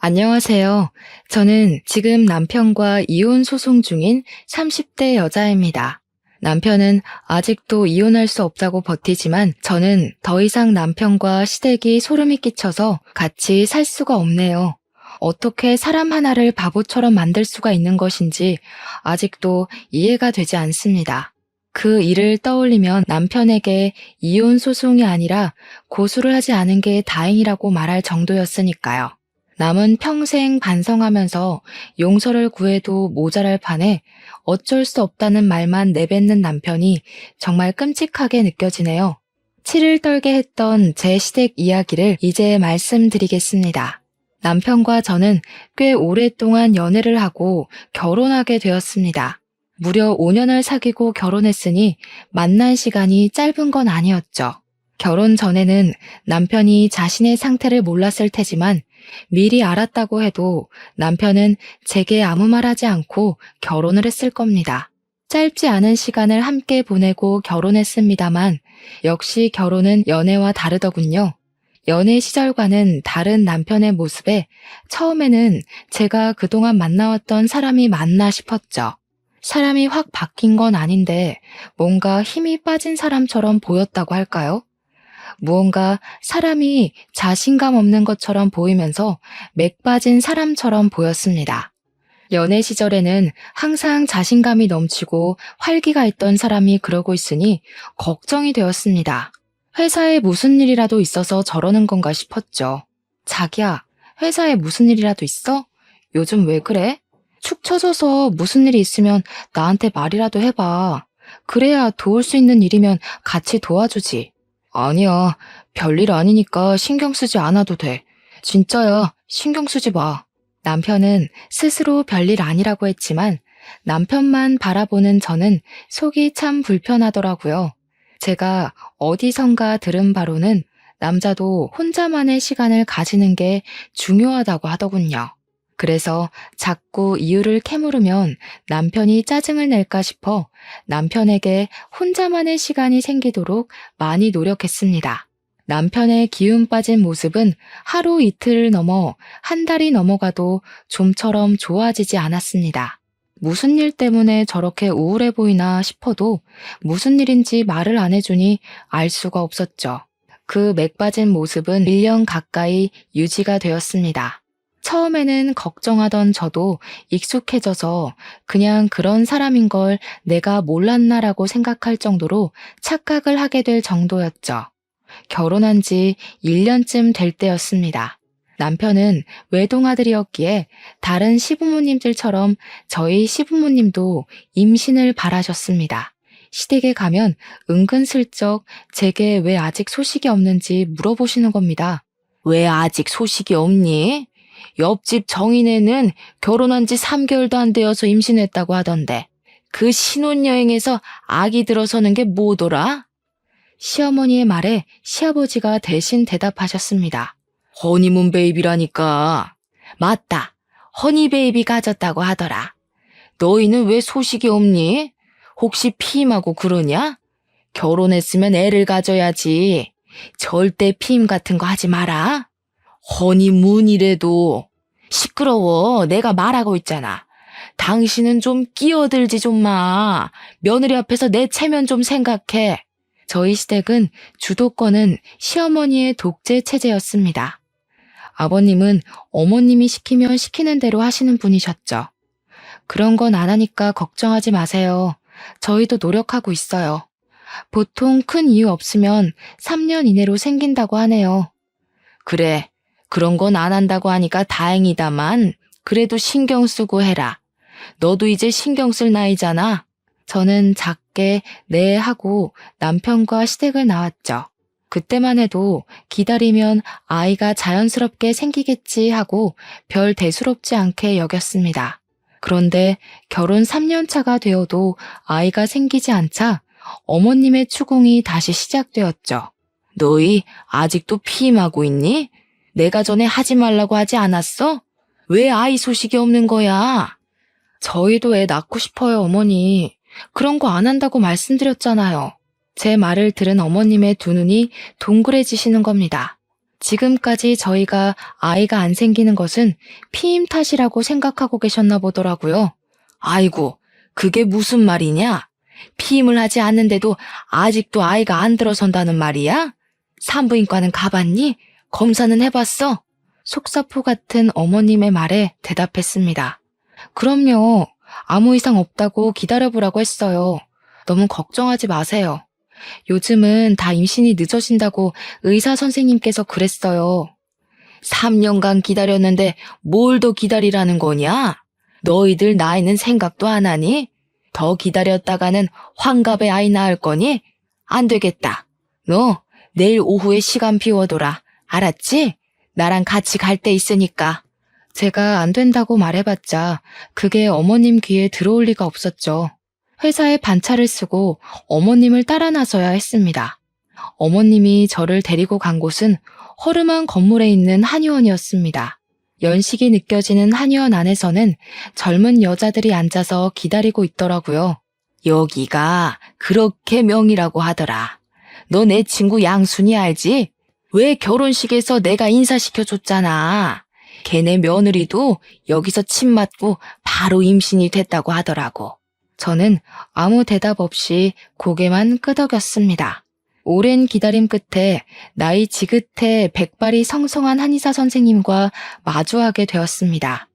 안녕하세요. 저는 지금 남편과 이혼 소송 중인 30대 여자입니다. 남편은 아직도 이혼할 수 없다고 버티지만 저는 더 이상 남편과 시댁이 소름이 끼쳐서 같이 살 수가 없네요. 어떻게 사람 하나를 바보처럼 만들 수가 있는 것인지 아직도 이해가 되지 않습니다. 그 일을 떠올리면 남편에게 이혼 소송이 아니라 고소를 하지 않은 게 다행이라고 말할 정도였으니까요. 남은 평생 반성하면서 용서를 구해도 모자랄 판에 어쩔 수 없다는 말만 내뱉는 남편이 정말 끔찍하게 느껴지네요. 치를 떨게 했던 제 시댁 이야기를 이제 말씀드리겠습니다. 남편과 저는 꽤 오랫동안 연애를 하고 결혼하게 되었습니다. 무려 5년을 사귀고 결혼했으니 만난 시간이 짧은 건 아니었죠. 결혼 전에는 남편이 자신의 상태를 몰랐을 테지만 미리 알았다고 해도 남편은 제게 아무 말하지 않고 결혼을 했을 겁니다. 짧지 않은 시간을 함께 보내고 결혼했습니다만 역시 결혼은 연애와 다르더군요. 연애 시절과는 다른 남편의 모습에 처음에는 제가 그동안 만나왔던 사람이 맞나 싶었죠. 사람이 확 바뀐 건 아닌데 뭔가 힘이 빠진 사람처럼 보였다고 할까요? 무언가 사람이 자신감 없는 것처럼 보이면서 맥 빠진 사람처럼 보였습니다. 연애 시절에는 항상 자신감이 넘치고 활기가 있던 사람이 그러고 있으니 걱정이 되었습니다. 회사에 무슨 일이라도 있어서 저러는 건가 싶었죠. 자기야, 회사에 무슨 일이라도 있어? 요즘 왜 그래? 축 처져서 무슨 일이 있으면 나한테 말이라도 해봐. 그래야 도울 수 있는 일이면 같이 도와주지. 아니야, 별일 아니니까 신경 쓰지 않아도 돼. 진짜야, 신경 쓰지 마. 남편은 스스로 별일 아니라고 했지만 남편만 바라보는 저는 속이 참 불편하더라고요. 제가 어디선가 들은 바로는 남자도 혼자만의 시간을 가지는 게 중요하다고 하더군요. 그래서 자꾸 이유를 캐물으면 남편이 짜증을 낼까 싶어 남편에게 혼자만의 시간이 생기도록 많이 노력했습니다. 남편의 기운 빠진 모습은 하루 이틀을 넘어 한 달이 넘어가도 좀처럼 좋아지지 않았습니다. 무슨 일 때문에 저렇게 우울해 보이나 싶어도 무슨 일인지 말을 안 해주니 알 수가 없었죠. 그 맥 빠진 모습은 1년 가까이 유지가 되었습니다. 처음에는 걱정하던 저도 익숙해져서 그냥 그런 사람인 걸 내가 몰랐나라고 생각할 정도로 착각을 하게 될 정도였죠. 결혼한 지 1년쯤 될 때였습니다. 남편은 외동아들이었기에 다른 시부모님들처럼 저희 시부모님도 임신을 바라셨습니다. 시댁에 가면 은근슬쩍 제게 왜 아직 소식이 없는지 물어보시는 겁니다. 왜 아직 소식이 없니? 옆집 정인애는 결혼한 지 3개월도 안 되어서 임신했다고 하던데 그 신혼여행에서 아기 들어서는 게 뭐더라? 시어머니의 말에 시아버지가 대신 대답하셨습니다. 허니문 베이비라니까. 맞다. 허니 베이비 가졌다고 하더라. 너희는 왜 소식이 없니? 혹시 피임하고 그러냐? 결혼했으면 애를 가져야지. 절대 피임 같은 거 하지 마라. 허니문이래도. 시끄러워. 내가 말하고 있잖아. 당신은 좀 끼어들지 좀 마. 며느리 앞에서 내 체면 좀 생각해. 저희 시댁은 주도권은 시어머니의 독재 체제였습니다. 아버님은 어머님이 시키면 시키는 대로 하시는 분이셨죠. 그런 건 안 하니까 걱정하지 마세요. 저희도 노력하고 있어요. 보통 큰 이유 없으면 3년 이내로 생긴다고 하네요. 그래, 그런 건 안 한다고 하니까 다행이다만 그래도 신경 쓰고 해라. 너도 이제 신경 쓸 나이잖아. 저는 작게 네 하고 남편과 시댁을 나왔죠. 그때만 해도 기다리면 아이가 자연스럽게 생기겠지 하고 별 대수롭지 않게 여겼습니다. 그런데 결혼 3년 차가 되어도 아이가 생기지 않자 어머님의 추궁이 다시 시작되었죠. 너희 아직도 피임하고 있니? 내가 전에 하지 말라고 하지 않았어? 왜 아이 소식이 없는 거야? 저희도 애 낳고 싶어요, 어머니. 그런 거 안 한다고 말씀드렸잖아요. 제 말을 들은 어머님의 두 눈이 동그래지시는 겁니다. 지금까지 저희가 아이가 안 생기는 것은 피임 탓이라고 생각하고 계셨나 보더라고요. 아이고, 그게 무슨 말이냐? 피임을 하지 않는데도 아직도 아이가 안 들어선다는 말이야? 산부인과는 가봤니? 검사는 해봤어? 속사포 같은 어머님의 말에 대답했습니다. 그럼요. 아무 이상 없다고 기다려보라고 했어요. 너무 걱정하지 마세요. 요즘은 다 임신이 늦어진다고 의사 선생님께서 그랬어요. 3년간 기다렸는데 뭘 더 기다리라는 거냐? 너희들 나이는 생각도 안 하니? 더 기다렸다가는 환갑에 아이 낳을 거니? 안 되겠다. 너 내일 오후에 시간 비워둬라. 알았지? 나랑 같이 갈 데 있으니까. 제가 안 된다고 말해봤자 그게 어머님 귀에 들어올 리가 없었죠. 회사에 반차를 쓰고 어머님을 따라 나서야 했습니다. 어머님이 저를 데리고 간 곳은 허름한 건물에 있는 한의원이었습니다. 연식이 느껴지는 한의원 안에서는 젊은 여자들이 앉아서 기다리고 있더라고요. 여기가 그렇게 명이라고 하더라. 너 내 친구 양순이 알지? 왜 결혼식에서 내가 인사시켜줬잖아. 걔네 며느리도 여기서 침 맞고 바로 임신이 됐다고 하더라고. 저는 아무 대답 없이 고개만 끄덕였습니다. 오랜 기다림 끝에 나이 지긋해 백발이 성성한 한의사 선생님과 마주하게 되었습니다.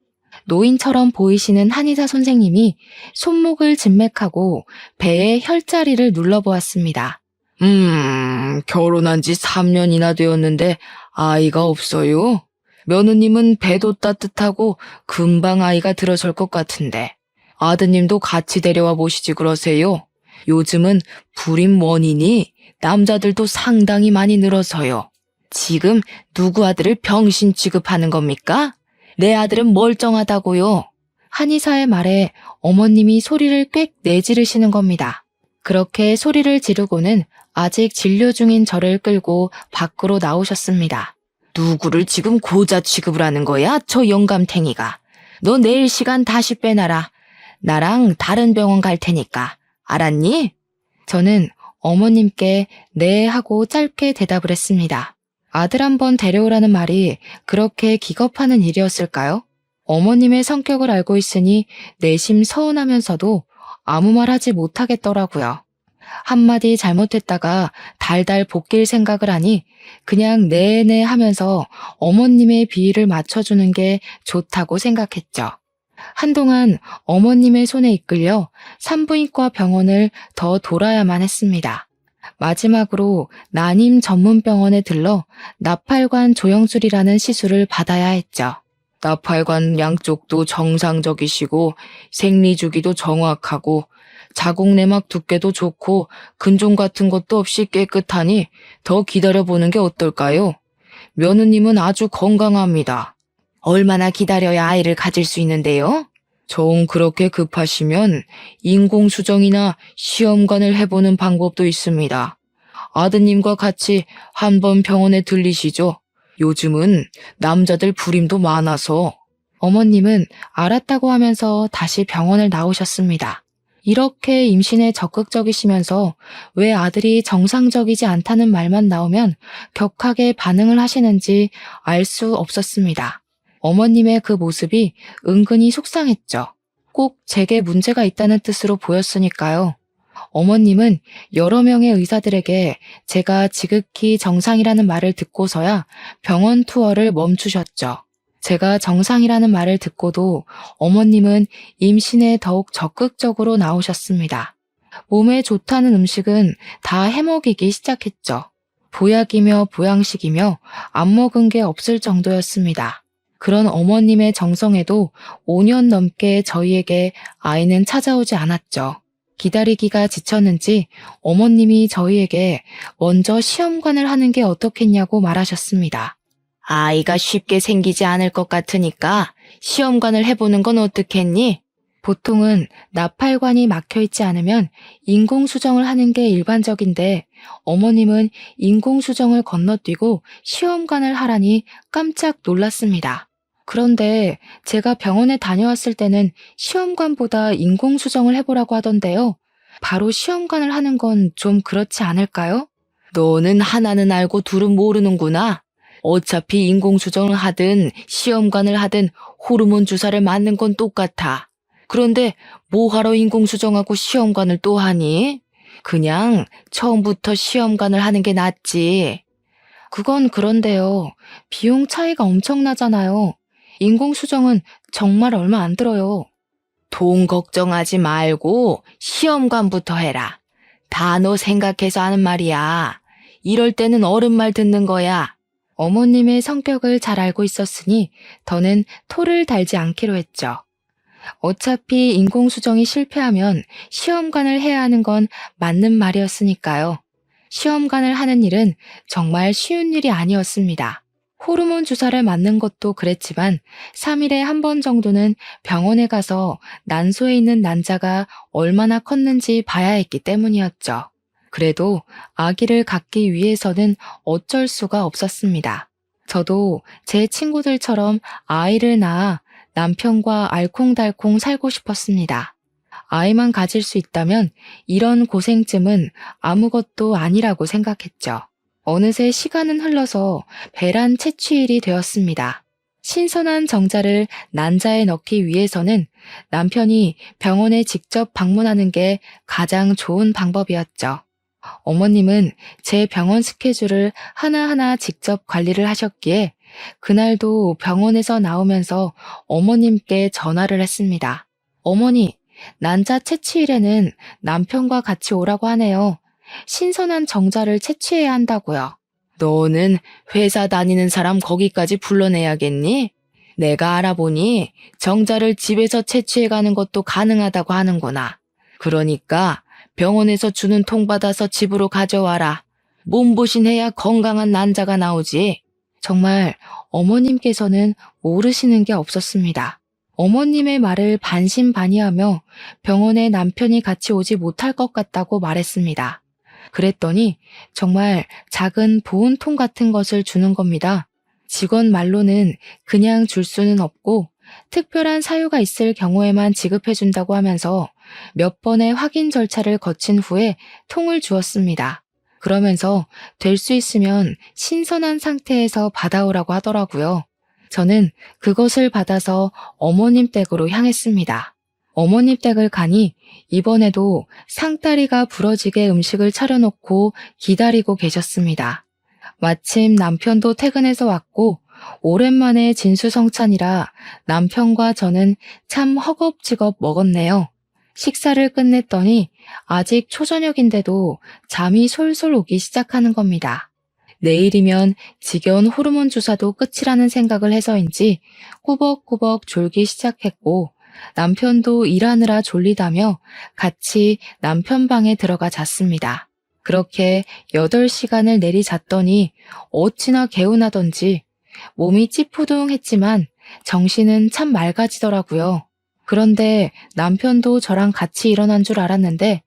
노인처럼 보이시는 한의사 선생님이 손목을 진맥하고 배에 혈자리를 눌러보았습니다. 결혼한 지 3년이나 되었는데 아이가 없어요? 며느님은 배도 따뜻하고 금방 아이가 들어설 것 같은데 아드님도 같이 데려와 보시지 그러세요. 요즘은 불임 원인이 남자들도 상당히 많이 늘어서요. 지금 누구 아들을 병신 취급하는 겁니까? 내 아들은 멀쩡하다고요. 한의사의 말에 어머님이 소리를 꽥 내지르시는 겁니다. 그렇게 소리를 지르고는 아직 진료 중인 저를 끌고 밖으로 나오셨습니다. 누구를 지금 고자 취급을 하는 거야? 저 영감탱이가. 너 내일 시간 다시 빼놔라. 나랑 다른 병원 갈 테니까. 알았니? 저는 어머님께 네 하고 짧게 대답을 했습니다. 아들 한번 데려오라는 말이 그렇게 기겁하는 일이었을까요? 어머님의 성격을 알고 있으니 내심 서운하면서도 아무 말 하지 못하겠더라고요. 한마디 잘못했다가 달달 볶일 생각을 하니 그냥 네네 하면서 어머님의 비위를 맞춰주는 게 좋다고 생각했죠. 한동안 어머님의 손에 이끌려 산부인과 병원을 더 돌아야만 했습니다. 마지막으로 난임 전문병원에 들러 나팔관 조영술이라는 시술을 받아야 했죠. 나팔관 양쪽도 정상적이시고 생리주기도 정확하고 자궁내막 두께도 좋고 근종 같은 것도 없이 깨끗하니 더 기다려보는 게 어떨까요? 며느님은 아주 건강합니다. 얼마나 기다려야 아이를 가질 수 있는데요? 정 그렇게 급하시면 인공수정이나 시험관을 해보는 방법도 있습니다. 아드님과 같이 한번 병원에 들리시죠. 요즘은 남자들 불임도 많아서. 어머님은 알았다고 하면서 다시 병원을 나오셨습니다. 이렇게 임신에 적극적이시면서 왜 아들이 정상적이지 않다는 말만 나오면 격하게 반응을 하시는지 알 수 없었습니다. 어머님의 그 모습이 은근히 속상했죠. 꼭 제게 문제가 있다는 뜻으로 보였으니까요. 어머님은 여러 명의 의사들에게 제가 지극히 정상이라는 말을 듣고서야 병원 투어를 멈추셨죠. 제가 정상이라는 말을 듣고도 어머님은 임신에 더욱 적극적으로 나오셨습니다. 몸에 좋다는 음식은 다 해먹이기 시작했죠. 보약이며 보양식이며 안 먹은 게 없을 정도였습니다. 그런 어머님의 정성에도 5년 넘게 저희에게 아이는 찾아오지 않았죠. 기다리기가 지쳤는지 어머님이 저희에게 먼저 시험관을 하는 게 어떻겠냐고 말하셨습니다. 아이가 쉽게 생기지 않을 것 같으니까 시험관을 해보는 건 어떻겠니? 보통은 나팔관이 막혀있지 않으면 인공수정을 하는 게 일반적인데 어머님은 인공수정을 건너뛰고 시험관을 하라니 깜짝 놀랐습니다. 그런데 제가 병원에 다녀왔을 때는 시험관보다 인공수정을 해보라고 하던데요. 바로 시험관을 하는 건 좀 그렇지 않을까요? 너는 하나는 알고 둘은 모르는구나. 어차피 인공수정을 하든 시험관을 하든 호르몬 주사를 맞는 건 똑같아. 그런데 뭐하러 인공수정하고 시험관을 또 하니? 그냥 처음부터 시험관을 하는 게 낫지. 그건 그런데요. 비용 차이가 엄청나잖아요. 인공수정은 정말 얼마 안 들어요. 돈 걱정하지 말고 시험관부터 해라. 다 너 생각해서 하는 말이야. 이럴 때는 어른 말 듣는 거야. 어머님의 성격을 잘 알고 있었으니 더는 토를 달지 않기로 했죠. 어차피 인공수정이 실패하면 시험관을 해야 하는 건 맞는 말이었으니까요. 시험관을 하는 일은 정말 쉬운 일이 아니었습니다. 호르몬 주사를 맞는 것도 그랬지만 3일에 한 번 정도는 병원에 가서 난소에 있는 난자가 얼마나 컸는지 봐야 했기 때문이었죠. 그래도 아기를 갖기 위해서는 어쩔 수가 없었습니다. 저도 제 친구들처럼 아이를 낳아 남편과 알콩달콩 살고 싶었습니다. 아이만 가질 수 있다면 이런 고생쯤은 아무것도 아니라고 생각했죠. 어느새 시간은 흘러서 배란 채취일이 되었습니다. 신선한 정자를 난자에 넣기 위해서는 남편이 병원에 직접 방문하는 게 가장 좋은 방법이었죠. 어머님은 제 병원 스케줄을 하나하나 직접 관리를 하셨기에 그날도 병원에서 나오면서 어머님께 전화를 했습니다. 어머니, 난자 채취일에는 남편과 같이 오라고 하네요. 신선한 정자를 채취해야 한다고요. 너는 회사 다니는 사람 거기까지 불러내야겠니? 내가 알아보니 정자를 집에서 채취해가는 것도 가능하다고 하는구나. 그러니까 병원에서 주는 통 받아서 집으로 가져와라. 몸보신해야 건강한 난자가 나오지. 정말 어머님께서는 모르시는 게 없었습니다. 어머님의 말을 반신반의하며 병원에 남편이 같이 오지 못할 것 같다고 말했습니다. 그랬더니 정말 작은 보온통 같은 것을 주는 겁니다. 직원 말로는 그냥 줄 수는 없고 특별한 사유가 있을 경우에만 지급해준다고 하면서 몇 번의 확인 절차를 거친 후에 통을 주었습니다. 그러면서 될 수 있으면 신선한 상태에서 받아오라고 하더라고요. 저는 그것을 받아서 어머님 댁으로 향했습니다. 어머님 댁을 가니 이번에도 상다리가 부러지게 음식을 차려놓고 기다리고 계셨습니다. 마침 남편도 퇴근해서 왔고 오랜만에 진수성찬이라 남편과 저는 참 허겁지겁 먹었네요. 식사를 끝냈더니 아직 초저녁인데도 잠이 솔솔 오기 시작하는 겁니다. 내일이면 지겨운 호르몬 주사도 끝이라는 생각을 해서인지 꾸벅꾸벅 졸기 시작했고 남편도 일하느라 졸리다며 같이 남편 방에 들어가 잤습니다. 그렇게 8시간을 내리 잤더니 어찌나 개운하던지 몸이 찌푸둥했지만 정신은 참 맑아지더라고요. 그런데 남편도 저랑 같이 일어난 줄 알았는데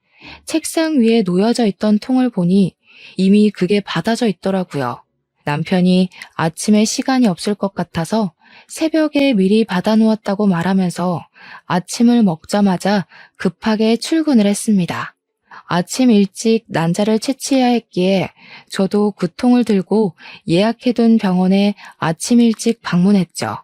책상 위에 놓여져 있던 통을 보니 이미 그게 받아져 있더라고요. 남편이 아침에 시간이 없을 것 같아서 새벽에 미리 받아놓았다고 말하면서 아침을 먹자마자 급하게 출근을 했습니다. 아침 일찍 난자를 채취해야 했기에 저도 그 통을 들고 예약해둔 병원에 아침 일찍 방문했죠.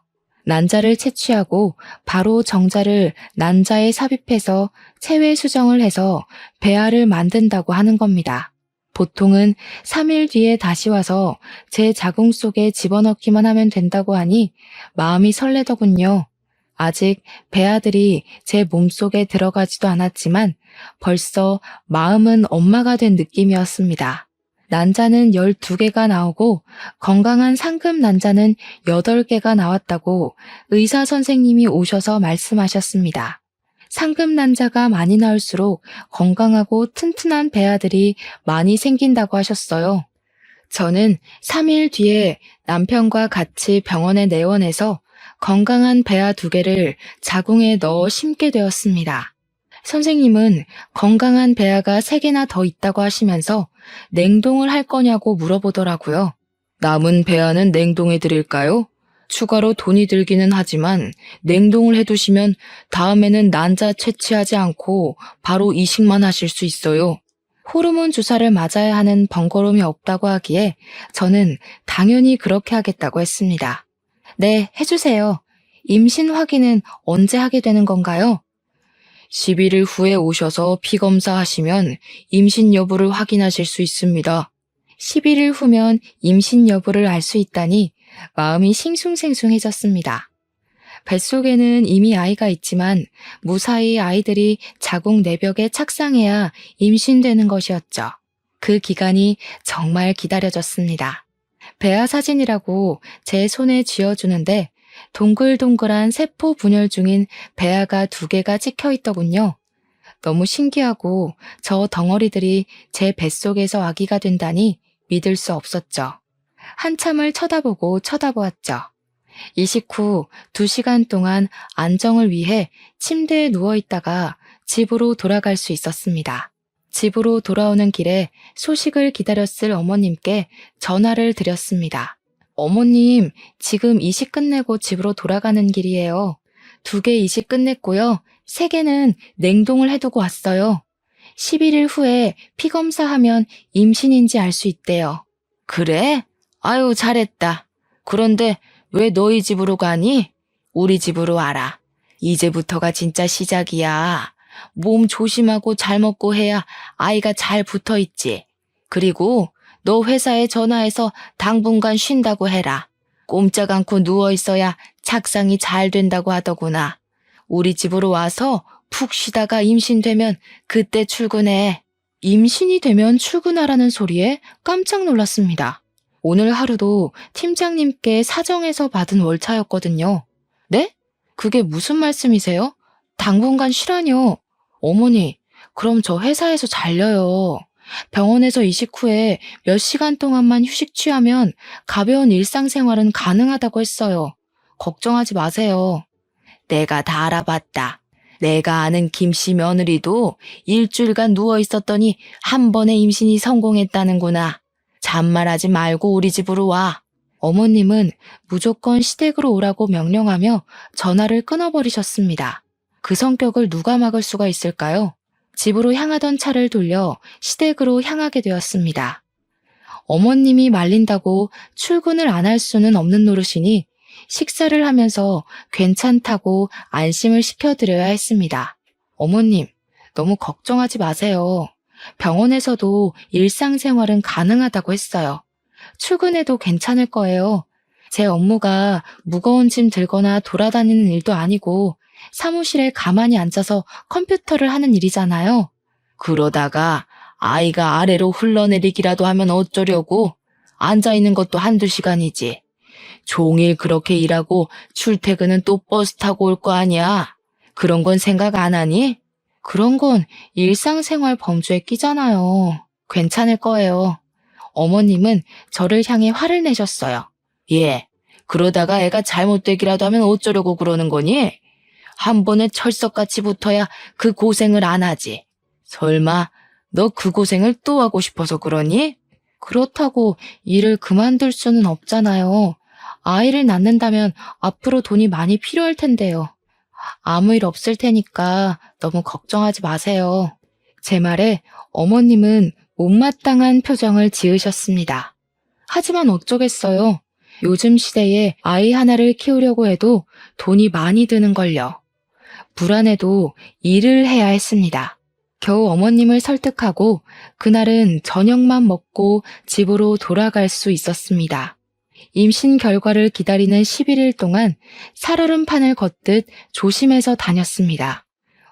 난자를 채취하고 바로 정자를 난자에 삽입해서 체외 수정을 해서 배아를 만든다고 하는 겁니다. 보통은 3일 뒤에 다시 와서 제 자궁 속에 집어넣기만 하면 된다고 하니 마음이 설레더군요. 아직 배아들이 제 몸속에 들어가지도 않았지만 벌써 마음은 엄마가 된 느낌이었습니다. 난자는 12개가 나오고 건강한 상급 난자는 8개가 나왔다고 의사 선생님이 오셔서 말씀하셨습니다. 상급 난자가 많이 나올수록 건강하고 튼튼한 배아들이 많이 생긴다고 하셨어요. 저는 3일 뒤에 남편과 같이 병원에 내원해서 건강한 배아 2개를 자궁에 넣어 심게 되었습니다. 선생님은 건강한 배아가 3개나 더 있다고 하시면서 냉동을 할 거냐고 물어보더라고요. 남은 배아는 냉동해 드릴까요? 추가로 돈이 들기는 하지만 냉동을 해두시면 다음에는 난자 채취하지 않고 바로 이식만 하실 수 있어요. 호르몬 주사를 맞아야 하는 번거로움이 없다고 하기에 저는 당연히 그렇게 하겠다고 했습니다. 네, 해주세요. 임신 확인은 언제 하게 되는 건가요? 11일 후에 오셔서 피검사 하시면 임신 여부를 확인하실 수 있습니다. 11일 후면 임신 여부를 알 수 있다니 마음이 싱숭생숭해졌습니다. 뱃속에는 이미 아이가 있지만 무사히 아이들이 자궁 내벽에 착상해야 임신되는 것이었죠. 그 기간이 정말 기다려졌습니다. 배아 사진이라고 제 손에 쥐어주는데 동글동글한 세포 분열 중인 배아가 2개가 찍혀 있더군요. 너무 신기하고 저 덩어리들이 제 뱃속에서 아기가 된다니 믿을 수 없었죠. 한참을 쳐다보았죠. 이식 후 2시간 동안 안정을 위해 침대에 누워있다가 집으로 돌아갈 수 있었습니다. 집으로 돌아오는 길에 소식을 기다렸을 어머님께 전화를 드렸습니다. 어머님, 지금 이식 끝내고 집으로 돌아가는 길이에요. 2개 이식 끝냈고요. 3개는 냉동을 해두고 왔어요. 11일 후에 피검사하면 임신인지 알 수 있대요. 그래? 아유, 잘했다. 그런데 왜 너희 집으로 가니? 우리 집으로 와라. 이제부터가 진짜 시작이야. 몸 조심하고 잘 먹고 해야 아이가 잘 붙어 있지. 그리고 너 회사에 전화해서 당분간 쉰다고 해라. 꼼짝 않고 누워 있어야 착상이 잘 된다고 하더구나. 우리 집으로 와서 푹 쉬다가 임신되면 그때 출근해. 임신이 되면 출근하라는 소리에 깜짝 놀랐습니다. 오늘 하루도 팀장님께 사정해서 받은 월차였거든요. 네? 그게 무슨 말씀이세요? 당분간 쉬라뇨. 어머니, 그럼 저 회사에서 잘려요. 병원에서 이식 후에 몇 시간 동안만 휴식 취하면 가벼운 일상생활은 가능하다고 했어요. 걱정하지 마세요. 내가 다 알아봤다. 내가 아는 김씨 며느리도 일주일간 누워 있었더니 한 번에 임신이 성공했다는구나. 잔말하지 말고 우리 집으로 와. 어머님은 무조건 시댁으로 오라고 명령하며 전화를 끊어버리셨습니다. 그 성격을 누가 막을 수가 있을까요? 집으로 향하던 차를 돌려 시댁으로 향하게 되었습니다. 어머님이 말린다고 출근을 안 할 수는 없는 노릇이니 식사를 하면서 괜찮다고 안심을 시켜드려야 했습니다. 어머님, 너무 걱정하지 마세요. 병원에서도 일상생활은 가능하다고 했어요. 출근해도 괜찮을 거예요. 제 업무가 무거운 짐 들거나 돌아다니는 일도 아니고 사무실에 가만히 앉아서 컴퓨터를 하는 일이잖아요. 그러다가 아이가 아래로 흘러내리기라도 하면 어쩌려고? 앉아있는 것도 1~2시간이지. 종일 그렇게 일하고 출퇴근은 또 버스 타고 올 거 아니야. 그런 건 생각 안 하니? 그런 건 일상생활 범주에 끼잖아요. 괜찮을 거예요. 어머님은 저를 향해 화를 내셨어요. 예, 그러다가 애가 잘못되기라도 하면 어쩌려고 그러는 거니? 한 번에 철석같이 붙어야 그 고생을 안 하지. 설마 너 그 고생을 또 하고 싶어서 그러니? 그렇다고 일을 그만둘 수는 없잖아요. 아이를 낳는다면 앞으로 돈이 많이 필요할 텐데요. 아무 일 없을 테니까 너무 걱정하지 마세요. 제 말에 어머님은 못마땅한 표정을 지으셨습니다. 하지만 어쩌겠어요. 요즘 시대에 아이 하나를 키우려고 해도 돈이 많이 드는걸요. 불안해도 일을 해야 했습니다. 겨우 어머님을 설득하고 그날은 저녁만 먹고 집으로 돌아갈 수 있었습니다. 임신 결과를 기다리는 11일 동안 살얼음판을 걷듯 조심해서 다녔습니다.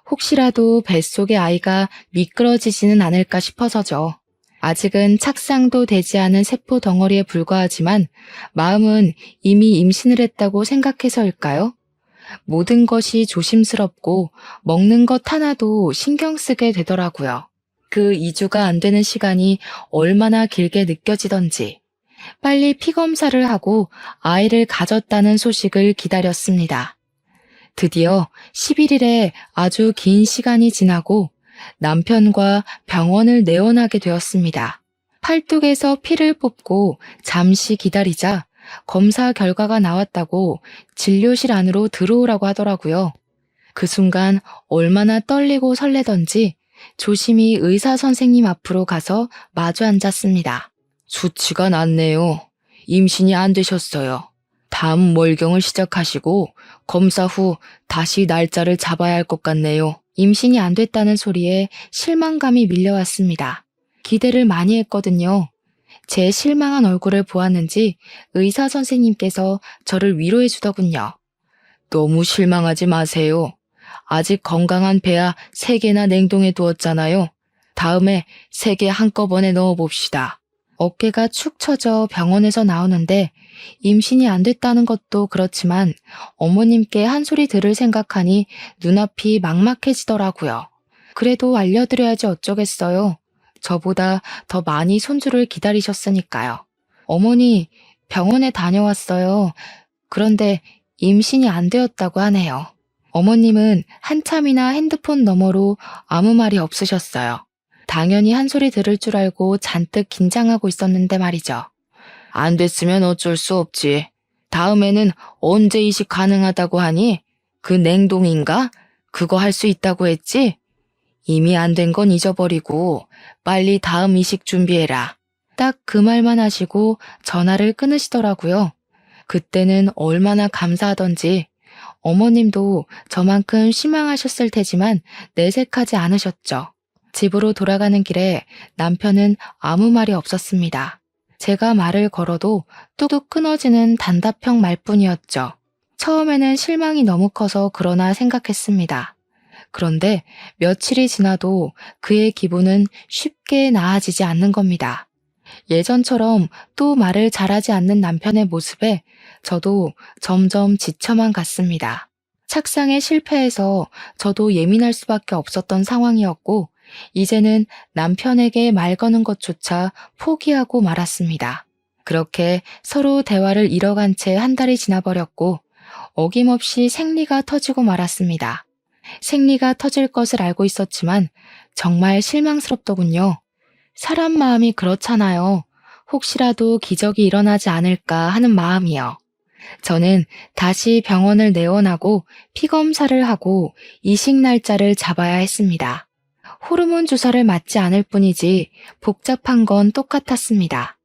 혹시라도 뱃속의 아이가 미끄러지지는 않을까 싶어서죠. 아직은 착상도 되지 않은 세포 덩어리에 불과하지만 마음은 이미 임신을 했다고 생각해서일까요? 모든 것이 조심스럽고 먹는 것 하나도 신경 쓰게 되더라고요. 그 2주가 안 되는 시간이 얼마나 길게 느껴지던지 빨리 피검사를 하고 아이를 가졌다는 소식을 기다렸습니다. 드디어 11일에 아주 긴 시간이 지나고 남편과 병원을 내원하게 되었습니다. 팔뚝에서 피를 뽑고 잠시 기다리자 검사 결과가 나왔다고 진료실 안으로 들어오라고 하더라고요. 그 순간 얼마나 떨리고 설레던지 조심히 의사 선생님 앞으로 가서 마주 앉았습니다. 수치가 낮네요. 임신이 안 되셨어요. 다음 월경을 시작하시고 검사 후 다시 날짜를 잡아야 할 것 같네요. 임신이 안 됐다는 소리에 실망감이 밀려왔습니다. 기대를 많이 했거든요. 제 실망한 얼굴을 보았는지 의사 선생님께서 저를 위로해 주더군요. 너무 실망하지 마세요. 아직 건강한 배아 3개나 냉동해 두었잖아요. 다음에 3개 한꺼번에 넣어봅시다. 어깨가 축 처져 병원에서 나오는데 임신이 안 됐다는 것도 그렇지만 어머님께 한 소리 들을 생각하니 눈앞이 막막해지더라고요. 그래도 알려드려야지 어쩌겠어요. 저보다 더 많이 손주를 기다리셨으니까요. 어머니, 병원에 다녀왔어요. 그런데 임신이 안 되었다고 하네요. 어머님은 한참이나 핸드폰 너머로 아무 말이 없으셨어요. 당연히 한 소리 들을 줄 알고 잔뜩 긴장하고 있었는데 말이죠. 안 됐으면 어쩔 수 없지. 다음에는 언제 이식 가능하다고 하니? 그 냉동인가? 그거 할 수 있다고 했지? 이미 안 된 건 잊어버리고 빨리 다음 이식 준비해라. 딱 그 말만 하시고 전화를 끊으시더라고요. 그때는 얼마나 감사하던지 어머님도 저만큼 실망하셨을 테지만 내색하지 않으셨죠. 집으로 돌아가는 길에 남편은 아무 말이 없었습니다. 제가 말을 걸어도 뚝뚝 끊어지는 단답형 말뿐이었죠. 처음에는 실망이 너무 커서 그러나 생각했습니다. 그런데 며칠이 지나도 그의 기분은 쉽게 나아지지 않는 겁니다. 예전처럼 또 말을 잘하지 않는 남편의 모습에 저도 점점 지쳐만 갔습니다. 착상에 실패해서 저도 예민할 수밖에 없었던 상황이었고 이제는 남편에게 말 거는 것조차 포기하고 말았습니다. 그렇게 서로 대화를 잃어간 채 한 달이 지나버렸고 어김없이 생리가 터지고 말았습니다. 생리가 터질 것을 알고 있었지만 정말 실망스럽더군요. 사람 마음이 그렇잖아요. 혹시라도 기적이 일어나지 않을까 하는 마음이요. 저는 다시 병원을 내원하고 피검사를 하고 이식 날짜를 잡아야 했습니다. 호르몬 주사를 맞지 않을 뿐이지 복잡한 건 똑같았습니다.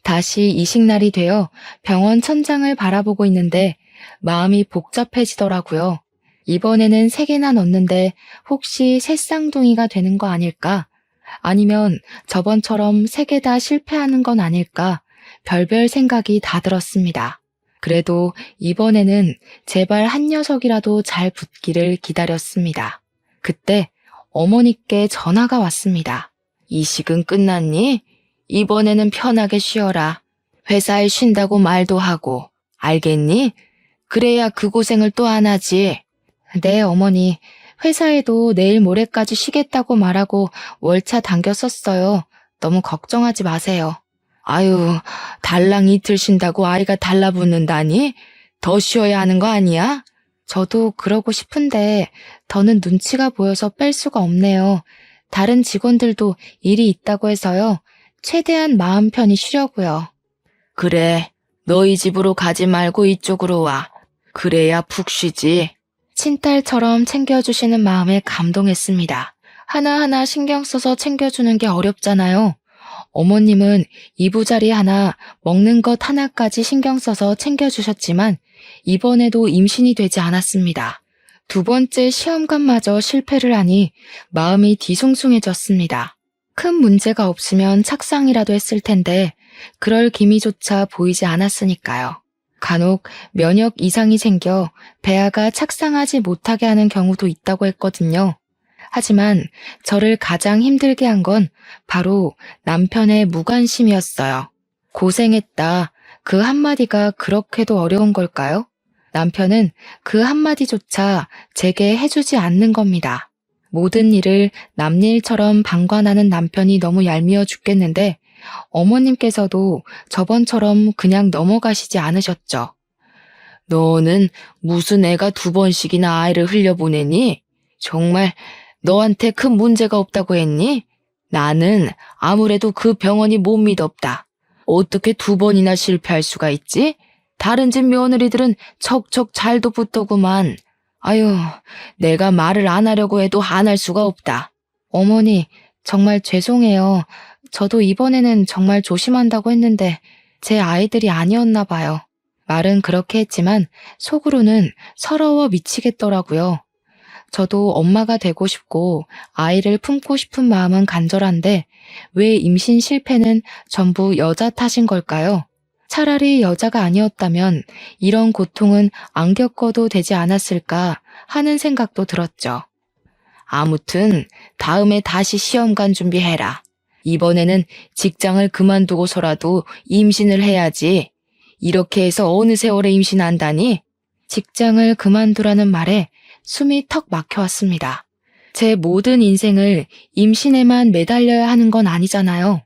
다시 이식날이 되어 병원 천장을 바라보고 있는데 마음이 복잡해지더라고요. 이번에는 3개나 넣는데 혹시 새쌍둥이가 되는 거 아닐까? 아니면 저번처럼 3개 다 실패하는 건 아닐까? 별별 생각이 다 들었습니다. 그래도 이번에는 제발 한 녀석이라도 잘 붙기를 기다렸습니다. 그때 어머니께 전화가 왔습니다. 이식은 끝났니? 이번에는 편하게 쉬어라. 회사에 쉰다고 말도 하고. 알겠니? 그래야 그 고생을 또 안 하지. 네, 어머니. 회사에도 내일 모레까지 쉬겠다고 말하고 월차 당겼었어요. 너무 걱정하지 마세요. 아유, 달랑 이틀 쉰다고 아이가 달라붙는다니? 더 쉬어야 하는 거 아니야? 저도 그러고 싶은데 더는 눈치가 보여서 뺄 수가 없네요. 다른 직원들도 일이 있다고 해서요. 최대한 마음 편히 쉬려고요. 그래, 너희 집으로 가지 말고 이쪽으로 와. 그래야 푹 쉬지. 친딸처럼 챙겨주시는 마음에 감동했습니다. 하나하나 신경 써서 챙겨주는 게 어렵잖아요. 어머님은 이부자리 하나, 먹는 것 하나까지 신경 써서 챙겨주셨지만 이번에도 임신이 되지 않았습니다. 2번째 시험관마저 실패를 하니 마음이 뒤숭숭해졌습니다. 큰 문제가 없으면 착상이라도 했을 텐데 그럴 기미조차 보이지 않았으니까요. 간혹 면역 이상이 생겨 배아가 착상하지 못하게 하는 경우도 있다고 했거든요. 하지만 저를 가장 힘들게 한 건 바로 남편의 무관심이었어요. 고생했다. 그 한마디가 그렇게도 어려운 걸까요? 남편은 그 한마디조차 제게 해주지 않는 겁니다. 모든 일을 남일처럼 방관하는 남편이 너무 얄미워 죽겠는데 어머님께서도 저번처럼 그냥 넘어가시지 않으셨죠. 너는 무슨 애가 2번씩이나 아이를 흘려보내니? 정말 너한테 큰 문제가 없다고 했니? 나는 아무래도 그 병원이 못 믿었다. 어떻게 2번이나 실패할 수가 있지? 다른 집 며느리들은 척척 잘도 붙더구만. 아유, 내가 말을 안 하려고 해도 안 할 수가 없다. 어머니, 정말 죄송해요. 저도 이번에는 정말 조심한다고 했는데 제 아이들이 아니었나 봐요. 말은 그렇게 했지만 속으로는 서러워 미치겠더라고요. 저도 엄마가 되고 싶고 아이를 품고 싶은 마음은 간절한데 왜 임신 실패는 전부 여자 탓인 걸까요? 차라리 여자가 아니었다면 이런 고통은 안 겪어도 되지 않았을까 하는 생각도 들었죠. 아무튼 다음에 다시 시험관 준비해라. 이번에는 직장을 그만두고서라도 임신을 해야지. 이렇게 해서 어느 세월에 임신한다니? 직장을 그만두라는 말에 숨이 턱 막혀왔습니다. 제 모든 인생을 임신에만 매달려야 하는 건 아니잖아요.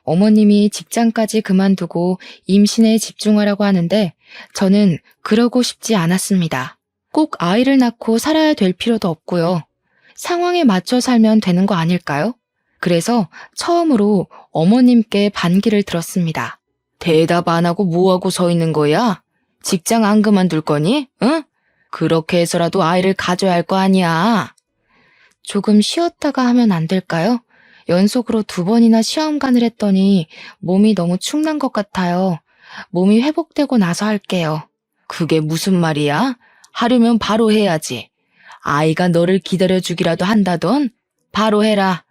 어머님이 직장까지 그만두고 임신에 집중하라고 하는데 저는 그러고 싶지 않았습니다. 꼭 아이를 낳고 살아야 될 필요도 없고요. 상황에 맞춰 살면 되는 거 아닐까요? 그래서 처음으로 어머님께 반기를 들었습니다. 대답 안 하고 뭐하고 서 있는 거야? 직장 안 그만둘 거니? 응? 그렇게 해서라도 아이를 가져야 할 거 아니야. 조금 쉬었다가 하면 안 될까요? 연속으로 2번이나 시험관을 했더니 몸이 너무 축난 것 같아요. 몸이 회복되고 나서 할게요. 그게 무슨 말이야? 하려면 바로 해야지. 아이가 너를 기다려주기라도 한다던? 바로 해라.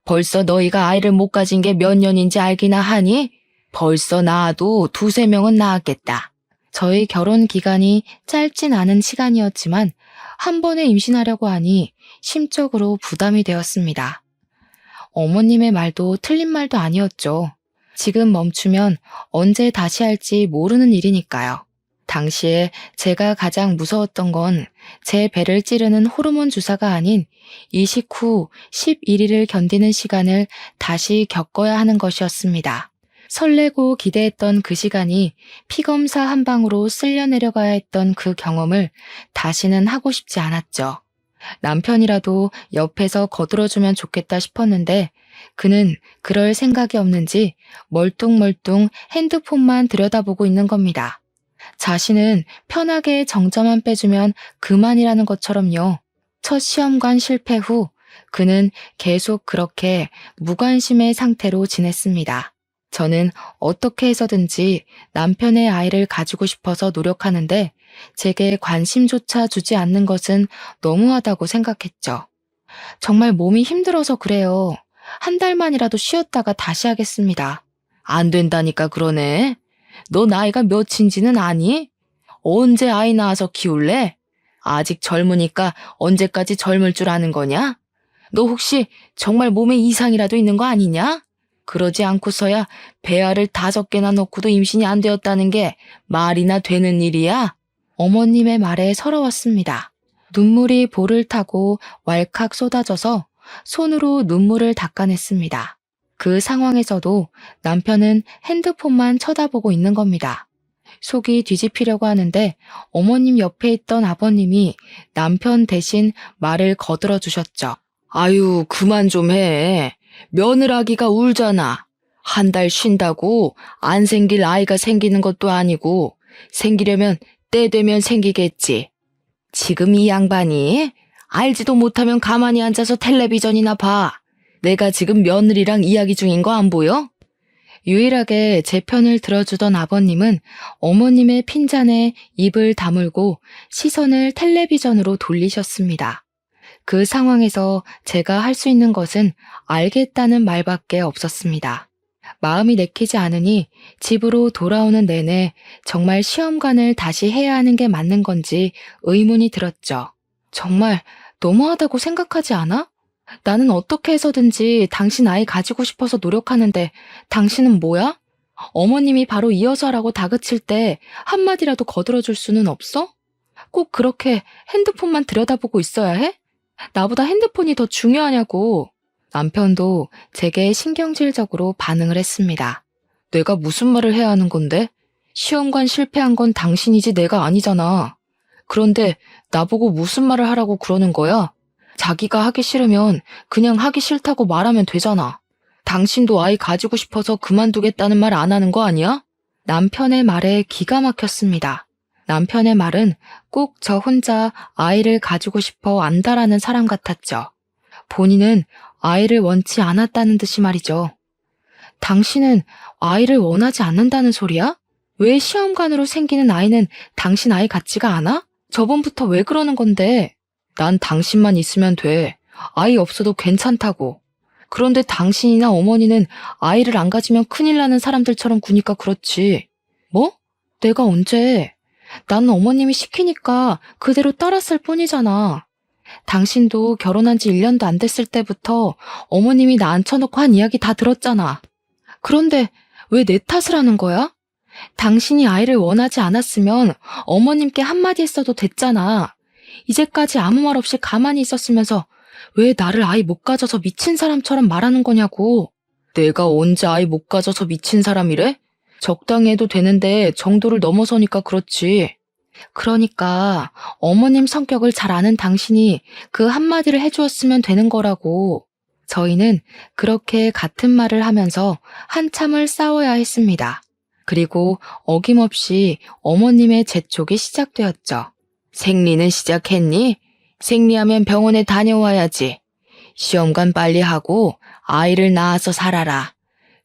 벌써 너희가 아이를 못 가진 게 몇 년인지 알기나 하니? 벌써 낳아도 2-3명은 낳았겠다. 저희 결혼 기간이 짧진 않은 시간이었지만 한 번에 임신하려고 하니 심적으로 부담이 되었습니다. 어머님의 말도 틀린 말도 아니었죠. 지금 멈추면 언제 다시 할지 모르는 일이니까요. 당시에 제가 가장 무서웠던 건 제 배를 찌르는 호르몬 주사가 아닌 이식 후 11일을 견디는 시간을 다시 겪어야 하는 것이었습니다. 설레고 기대했던 그 시간이 피검사 한 방으로 쓸려 내려가야 했던 그 경험을 다시는 하고 싶지 않았죠. 남편이라도 옆에서 거들어주면 좋겠다 싶었는데 그는 그럴 생각이 없는지 멀뚱멀뚱 핸드폰만 들여다보고 있는 겁니다. 자신은 편하게 정자만 빼주면 그만이라는 것처럼요. 첫 시험관 실패 후 그는 계속 그렇게 무관심의 상태로 지냈습니다. 저는 어떻게 해서든지 남편의 아이를 가지고 싶어서 노력하는데 제게 관심조차 주지 않는 것은 너무하다고 생각했죠. 정말 몸이 힘들어서 그래요. 한 달만이라도 쉬었다가 다시 하겠습니다. 안 된다니까 그러네. 너 나이가 몇인지는 아니? 언제 아이 낳아서 키울래? 아직 젊으니까 언제까지 젊을 줄 아는 거냐? 너 혹시 정말 몸에 이상이라도 있는 거 아니냐? 그러지 않고서야 배알을 5개나 넣고도 임신이 안 되었다는 게 말이나 되는 일이야? 어머님의 말에 서러웠습니다. 눈물이 볼을 타고 왈칵 쏟아져서 손으로 눈물을 닦아냈습니다. 그 상황에서도 남편은 핸드폰만 쳐다보고 있는 겁니다. 속이 뒤집히려고 하는데 어머님 옆에 있던 아버님이 남편 대신 말을 거들어 주셨죠. 아유, 그만 좀 해. 며느라기가 울잖아. 한 달 쉰다고 안 생길 아이가 생기는 것도 아니고 생기려면 때 되면 생기겠지. 지금 이 양반이 알지도 못하면 가만히 앉아서 텔레비전이나 봐. 내가 지금 며느리랑 이야기 중인 거 안 보여? 유일하게 제 편을 들어주던 아버님은 어머님의 핀잔에 입을 다물고 시선을 텔레비전으로 돌리셨습니다. 그 상황에서 제가 할 수 있는 것은 알겠다는 말밖에 없었습니다. 마음이 내키지 않으니 집으로 돌아오는 내내 정말 시험관을 다시 해야 하는 게 맞는 건지 의문이 들었죠. 정말 너무하다고 생각하지 않아? 나는 어떻게 해서든지 당신 아이 가지고 싶어서 노력하는데 당신은 뭐야? 어머님이 바로 이어서 하라고 다그칠 때 한마디라도 거들어줄 수는 없어? 꼭 그렇게 핸드폰만 들여다보고 있어야 해? 나보다 핸드폰이 더 중요하냐고. 남편도 제게 신경질적으로 반응을 했습니다. 내가 무슨 말을 해야 하는 건데? 시험관 실패한 건 당신이지 내가 아니잖아. 그런데 나보고 무슨 말을 하라고 그러는 거야? 자기가 하기 싫으면 그냥 하기 싫다고 말하면 되잖아. 당신도 아이 가지고 싶어서 그만두겠다는 말 안 하는 거 아니야? 남편의 말에 기가 막혔습니다. 남편의 말은 꼭 저 혼자 아이를 가지고 싶어 안다라는 사람 같았죠. 본인은 아이를 원치 않았다는 듯이 말이죠. 당신은 아이를 원하지 않는다는 소리야? 왜 시험관으로 생기는 아이는 당신 아이 같지가 않아? 저번부터 왜 그러는 건데? 난 당신만 있으면 돼. 아이 없어도 괜찮다고. 그런데 당신이나 어머니는 아이를 안 가지면 큰일 나는 사람들처럼 구니까 그렇지. 뭐? 내가 언제? 나는 어머님이 시키니까 그대로 따랐을 뿐이잖아. 당신도 결혼한 지 1년도 안 됐을 때부터 어머님이 나 앉혀놓고 한 이야기 다 들었잖아. 그런데 왜 내 탓을 하는 거야? 당신이 아이를 원하지 않았으면 어머님께 한마디 했어도 됐잖아. 이제까지 아무 말 없이 가만히 있었으면서 왜 나를 아이 못 가져서 미친 사람처럼 말하는 거냐고. 내가 언제 아이 못 가져서 미친 사람이래? 적당히 해도 되는데 정도를 넘어서니까 그렇지. 그러니까 어머님 성격을 잘 아는 당신이 그 한마디를 해주었으면 되는 거라고. 저희는 그렇게 같은 말을 하면서 한참을 싸워야 했습니다. 그리고 어김없이 어머님의 재촉이 시작되었죠. 생리는 시작했니? 생리하면 병원에 다녀와야지. 시험관 빨리 하고 아이를 낳아서 살아라.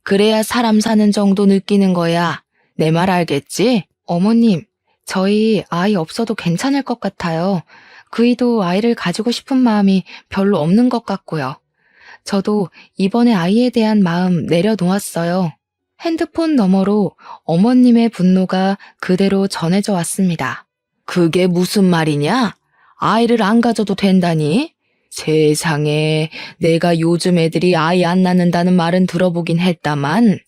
그래야 사람 사는 정도 느끼는 거야. 내 말 알겠지? 어머님, 저희 아이 없어도 괜찮을 것 같아요. 그이도 아이를 가지고 싶은 마음이 별로 없는 것 같고요. 저도 이번에 아이에 대한 마음 내려놓았어요. 핸드폰 너머로 어머님의 분노가 그대로 전해져 왔습니다. 그게 무슨 말이냐? 아이를 안 가져도 된다니? 세상에, 내가 요즘 애들이 아이 안 낳는다는 말은 들어보긴 했다만